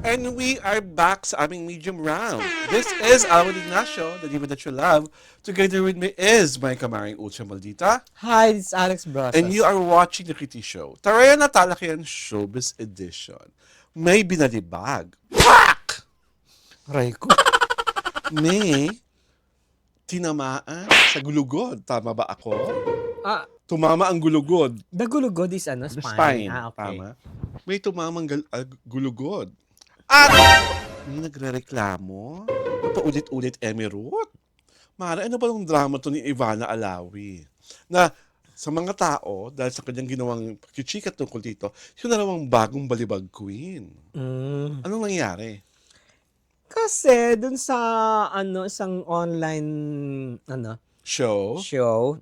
And we are back sa aming medium round. This is Alan Ignacio, the diva that you love. Together with me is my kamaring Ultra Maldita. Hi, this is Alex And you Brosas. are watching the Kriti Show. Taraya na Talakian Showbiz Edition. May binalibag. Pak! Aray ko. May tinamaan sa gulugod. Tama ba ako? Ah, Tumama ang gulugod. the gulugod is ano? The Spine. spine. Okay. Tama. May tumamang gulugod. At may nagre-reklamo. Paulit-ulit Emirut. Mara, ano ba yung drama to ni Ivana Alawi? Na sa mga tao, dahil sa kanyang ginawang kichika tungkol dito, yun na namang bagong balibag queen. Anong nangyari? Kasi dun sa isang online Show? show,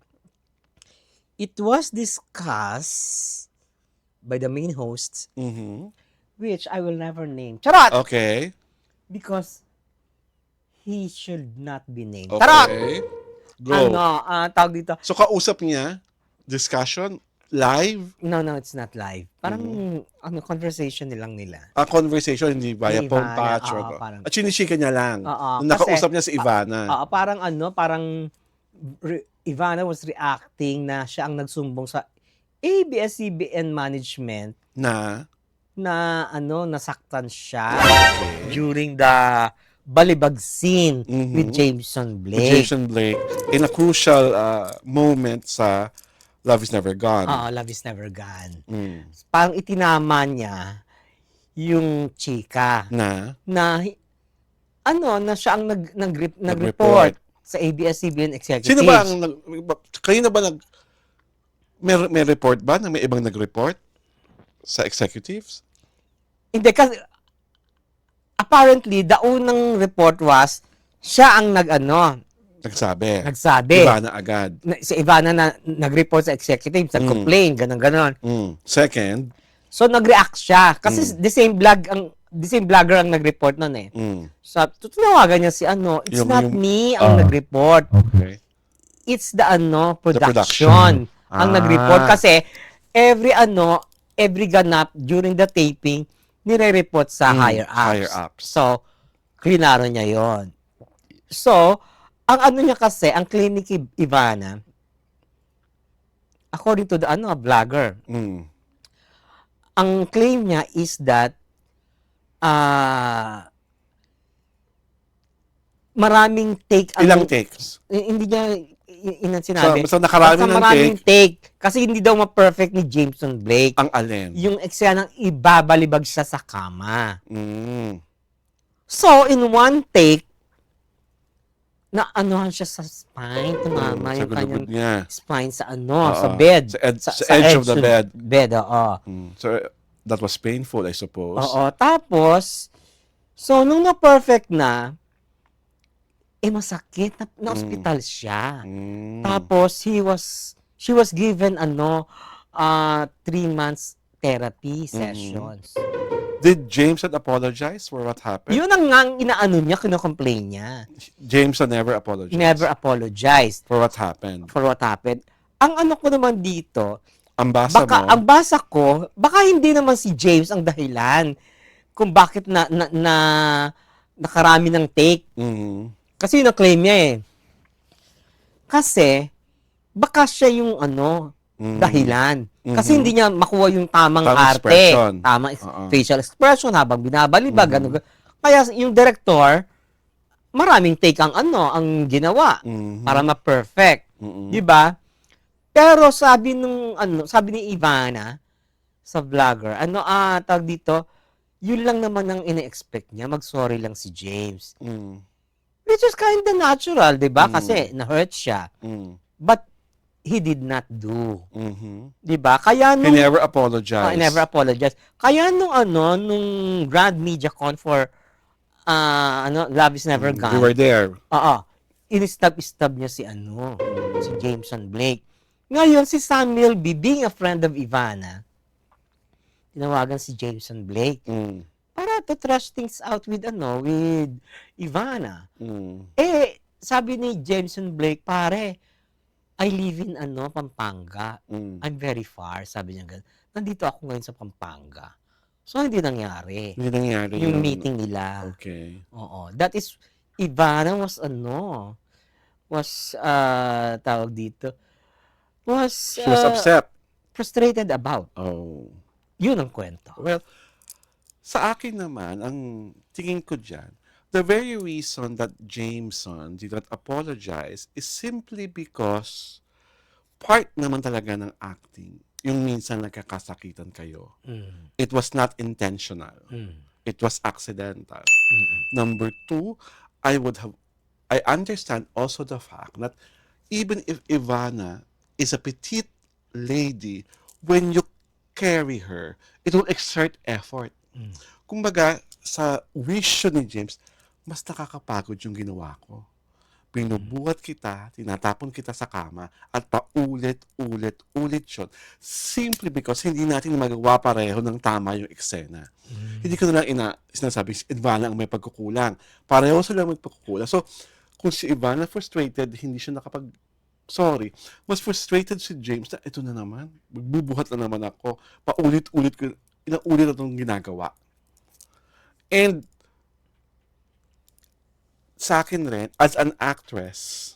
it was discussed by the main hosts, Mhm. which I will never name. Charot! Okay. Because he should not be named. Charot! Okay. Go. Tawag dito. So, kausap niya, discussion, live, No, it's not live. Parang, conversation nilang nila. a conversation, hindi via Ni phone Ivana, patch. oo, parang- At sinishika niya lang. Oo, Nung nakausap kasi- niya si Ivana. Parang Ivana was reacting na siya ang nagsumbong sa ABS-CBN management na, na nasaktan siya okay. during the balibag scene Mhm. with Jameson with Blake. Jason Blake in a crucial moment sa Love is Never Gone. Love is Never Gone. Mm. Parang itinama niya yung chika Na, na siya ang nag-report sa ABS-CBN executives. sino ba ang, kayo na ba may report ba na may ibang nag-report sa executives? Hindi, kasi apparently, the unang report was, siya ang Nagsabi. nagsabi. Ivana agad. Si Ivana na nag-report sa executive, nag-complain, ganon. Mm. Second, So, nag-react siya. Kasi the same vlogger ang nag-report nun eh. So, tutunawagan niya si it's Yung- not yung- me ang nag-report. okay. It's the production production. ang nag-report. Kasi, every ganap during the taping, nire-report sa higher ups. higher ups. So, klinaro niya yon. So, ang niya kasi, ang claim ni Ivana, according to the vlogger, Mm. ang claim niya is that maraming take Ilang takes? hindi niya sinabi. So nakarami Basta ng maraming take kasi hindi daw ma-perfect ni Jameson Blake Ang alin? yung eksenang ibabalibag siya sa kama. Mm. So, in one take, na siya sa spine, tumama Sa yung kanyang gulugod niya. spine sa Oo. sa bed. Sa edge of the ng bed. Bed, oo. So, that was painful, I suppose. Oo. Tapos, so, nung na-perfect na, masakit. Na-hospital siya. Mm. Tapos, she was given 3 months therapy sessions. Did Jameson apologize for what happened? Yun ang nga niya, kino-complain niya. Jameson never apologized Never apologized for what happened. for what happened. Ang ko naman dito, Ang basa mo, ang basa ko, baka hindi naman si James ang dahilan kung bakit nakarami ng take. mhm, Kasi yun ang claim niya eh. Kasi, baka siya yung dahilan. Kasi hindi niya makuha yung tamang Tamang arte. expression. Tamang Oo. facial expression habang binabalibag. Kaya yung director, maraming take ang ginawa mhm, para ma-perfect. mhm. Di ba? Pero sabi ni Ivana sa vlogger, tawag dito, yun lang naman ang ine-expect niya, mag-sorry lang si James. Mm, Which is kinda natural, di ba? Kasi na-hurt siya. mm, But he did not do. mhm. Di ba? Kaya He nung... never apologized. I never apologize. Kaya nung nung Grand Media Con for Love is Never We Gone. were there. In-stab niya si si Jameson Blake. Ngayon, si Samuel B, being a friend of Ivana, tinawagan si Jameson Blake Mm, para to trash things out with with Ivana. mm, Sabi ni Jameson Blake, pare, I live in Pampanga. mm. I'm very far, sabi niya ganun. Nandito ako ngayon sa Pampanga. So, hindi nangyari. Hindi nangyari Yung yun. meeting nila. Okay. Oo. That is, Ivana tawag dito, was She was upset. frustrated about. Oh. Yun ang kwento. Well, sa akin naman, ang tingin ko dyan, the very reason that Jameson did not apologize is simply because part naman talaga ng acting, yung minsan nagkakasakitan kayo. It was not intentional. It was accidental. Number two, I understand also the fact that even if Ivana is a petite lady, when you carry her, it will exert effort. Kumbaga, sa vision ni James, mas nakakapagod yung ginawa ko. Binubuhat kita, tinatapon kita sa kama, at paulit-ulit yun. Simply because hindi natin magawa pareho ng tama yung eksena. Hindi ko na lang sinasabi, si Ivana ang may pagkukulang. Pareho sila may pagkukulang. So, kung si Ivana frustrated, hindi siya sorry, mas frustrated si James na ito na naman, magbubuhat na naman ako, paulit-ulit ko, ilang ulit na itong ginagawa. And, sa akin rin, as an actress,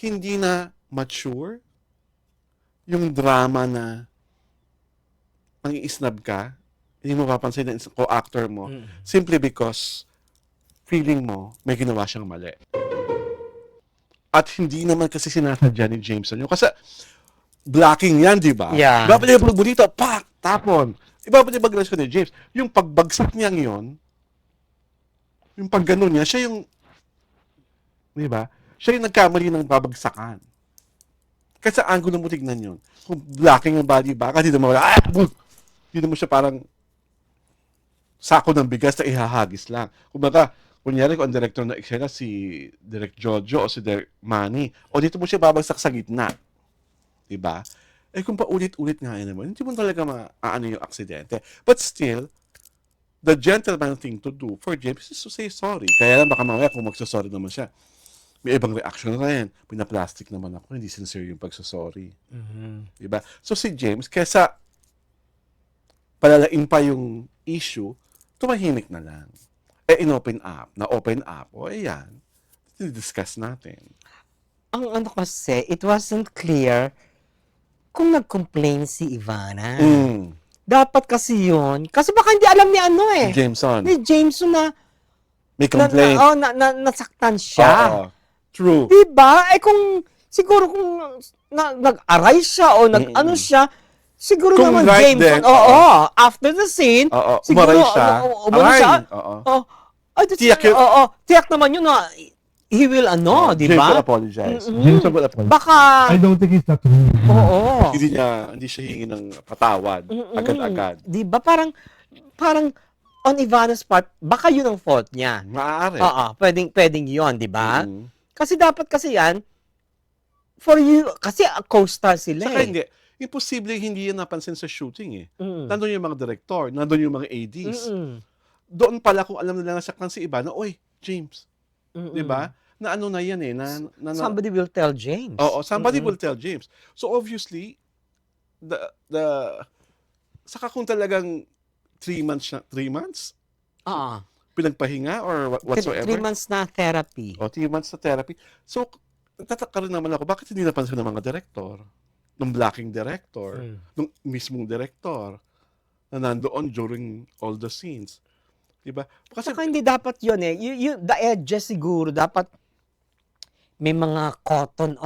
hindi na mature yung drama na mangi-snub ka, hindi mo papansin na co-actor mo, simply because feeling mo may ginawa siyang mali. At hindi naman kasi sinasadya ni Jameson yun. Kasi blocking yan, di ba? Yeah. Iba pa niya pag dito, pak, tapon. Iba pa niya pag-relasyon ni James. Yung pagbagsak niyang yun, yung pagganon niya, siya yung, di ba? Siya yung nagkamali ng babagsakan. Kasi sa angulo mo tignan yun. Kung blocking yung body back, hindi naman hindi naman siya parang sako ng bigas na ihahagis lang. Kumbaga, kunyari kung ang director na eksena si Direk Jojo o si Direk Manny, o dito mo siya babagsak sa gitna. Diba? Eh kung paulit-ulit nga yun naman, hindi mo talaga maaano yung aksidente. But still, the gentleman thing to do for James is to say sorry. Kaya lang baka mamaya kung magsasorry naman siya, may ibang reaction na rin. Pinaplastic naman ako, hindi sincere yung pagsasorry. Diba? So si James, kesa palalain pa yung issue, tumahimik na lang. Open up, o ayan, discuss natin. Ang ano kasi, it wasn't clear kung nag-complain si Ivana. Dapat kasi yun. Kasi baka hindi alam ni Jameson, ni Jameson na may complaint. nasaktan siya. Oo. True. Diba? Kung siguro kung nag-aray siya o nag-ano siya, siguro Kung naman right Jameson, then, after the scene, umaray siya. umaray siya. Tiyak naman yun na he will di James ba? will apologize. James will apologize. Baka, I don't think it's that rude. oo. Hindi siya hingi ng patawad agad-agad. Di ba? Parang on Ivana's part, baka yun ang fault niya. Maaari. Pwedeng yun, di ba? Kasi dapat kasi yan, for you, kasi co-star sila Saka hindi. Imposible hindi yan napansin sa shooting eh. Nandun yung mga director, nandun yung mga ADs. Doon pala kung alam nila nasaktan si Ivana, oy, James. Di ba? Na ano na yan eh. Somebody will tell James. Oo, somebody will tell James. So obviously, saka kung talagang 3 months? Pinagpahinga or whatsoever? 3 months na therapy. 3 months na therapy. So, nagtataka rin naman ako, bakit hindi napansin ng mga director? Ng blocking director, ng mismong director, na nandoon during all the scenes. Diba? Kasi hindi dapat yun eh. The edges siguro, dapat may mga cotton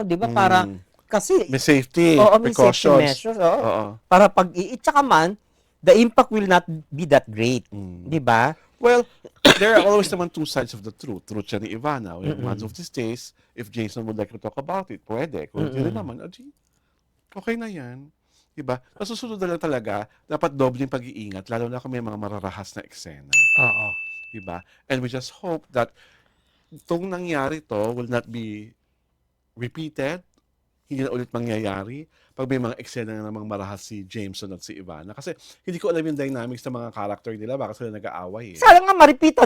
di ba? Para, kasi, may safety, may precautions. safety measures, para pag tsaka man, the impact will not be that great. Di ba? Well, there are always naman two sides of the truth. Truth siya ni Ivana. One of these days, if Jason would like to talk about it, pwede. Kung hindi rin naman, okay na yan. Diba? Nasusunod na lang talaga, dapat doble yung pag-iingat, lalo na kung may mga mararahas na eksena. Oo. Diba? And we just hope that itong nangyari to will not be repeated, hindi na ulit mangyayari pag may mga eksena na namang marahas si Jameson at si Ivana. Kasi hindi ko alam yung dynamics ng mga character nila, baka sila nag-aaway eh. Sana nga ma-repeat,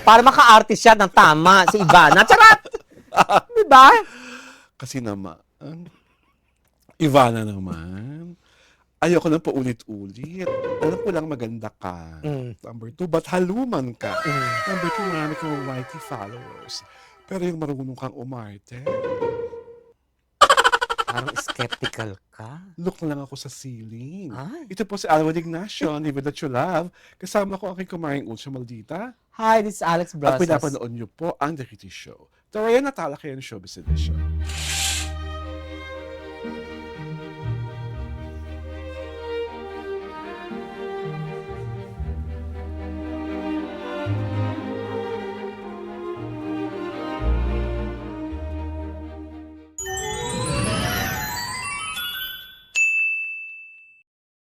para maka-artist siya ng tama, si Ivana. Charot! Diba? Kasi naman, Ivana naman, Ayoko lang paulit-ulit. Alam ko lang maganda ka. Number 2, ba't haluman ka? Number 2, marami kang YT followers. Pero yung marunong kang umarte, Parang skeptical ka. look na lang ako sa ceiling. Ay. Ito po si Alwin Ignacio, Live That You Love. Kasama ko aking kumaring Ultra Maldita. Hi, this is Alex At Brasas. pinapanood niyo po ang The Kitty Show. Toraya Natala kayo ng Showbiz Edition.